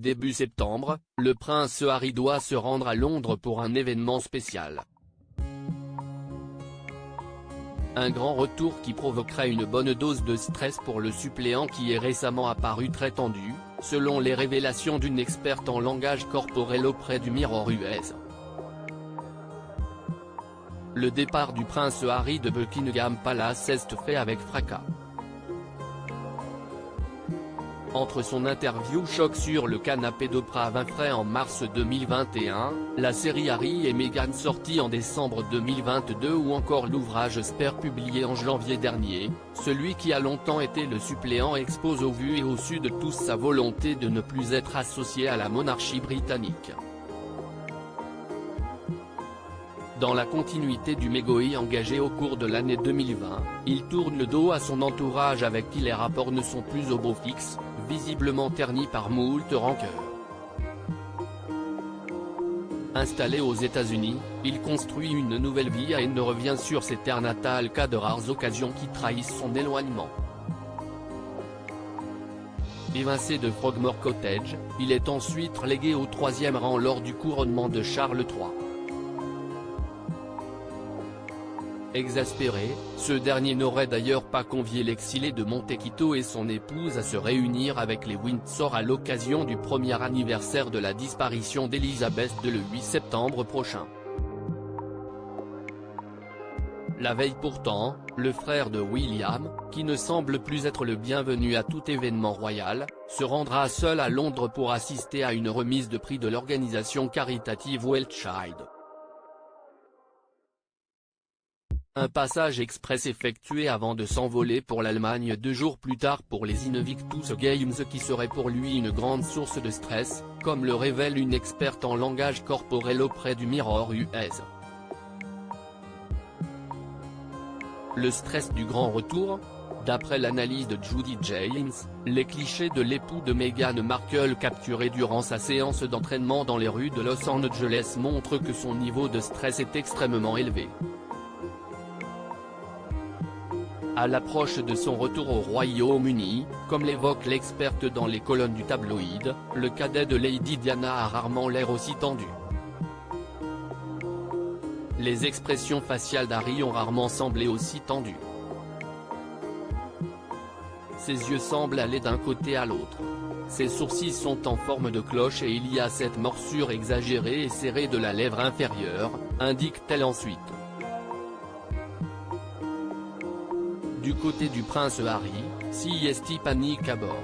Début septembre, le prince Harry doit se rendre à Londres pour un événement spécial. Un grand retour qui provoquerait une bonne dose de stress pour le suppléant qui est récemment apparu très tendu, selon les révélations d'une experte en langage corporel auprès du Mirror US. Le départ du prince Harry de Buckingham Palace est fait avec fracas. Entre son interview choc sur le canapé d'Oprah Winfrey en mars 2021, la série Harry et Meghan sortie en décembre 2022 ou encore l'ouvrage Spare publié en janvier dernier, celui qui a longtemps été le suppléant expose au vu et au su de tous sa volonté de ne plus être associé à la monarchie britannique. Dans la continuité du mégoï engagé au cours de l'année 2020, il tourne le dos à son entourage avec qui les rapports ne sont plus au beau fixe, visiblement ternis par moult rancœurs. Installé aux États-Unis, il construit une nouvelle vie et ne revient sur ses terres natales qu'à de rares occasions qui trahissent son éloignement. Évincé de Frogmore Cottage, il est ensuite relégué au 3e rang lors du couronnement de Charles III. Exaspéré, ce dernier n'aurait d'ailleurs pas convié l'exilé de Montecito et son épouse à se réunir avec les Windsor à l'occasion du premier anniversaire de la disparition d'Elizabeth le 8 septembre prochain. La veille pourtant, le frère de William, qui ne semble plus être le bienvenu à tout événement royal, se rendra seul à Londres pour assister à une remise de prix de l'organisation caritative Wellchild. Un passage express effectué avant de s'envoler pour l'Allemagne 2 jours plus tard pour les Invictus Games qui serait pour lui une grande source de stress, comme le révèle une experte en langage corporel auprès du Mirror US. Le stress du grand retour ? D'après l'analyse de Judy James, les clichés de l'époux de Meghan Markle capturé durant sa séance d'entraînement dans les rues de Los Angeles montrent que son niveau de stress est extrêmement élevé. À l'approche de son retour au Royaume-Uni, comme l'évoque l'experte dans les colonnes du tabloïd, le cadet de Lady Diana a rarement l'air aussi tendu. Les expressions faciales d'Harry ont rarement semblé aussi tendues. Ses yeux semblent aller d'un côté à l'autre. Ses sourcils sont en forme de cloche et il y a cette morsure exagérée et serrée de la lèvre inférieure, indique-t-elle ensuite. Du côté du prince Harry, CST panique à bord.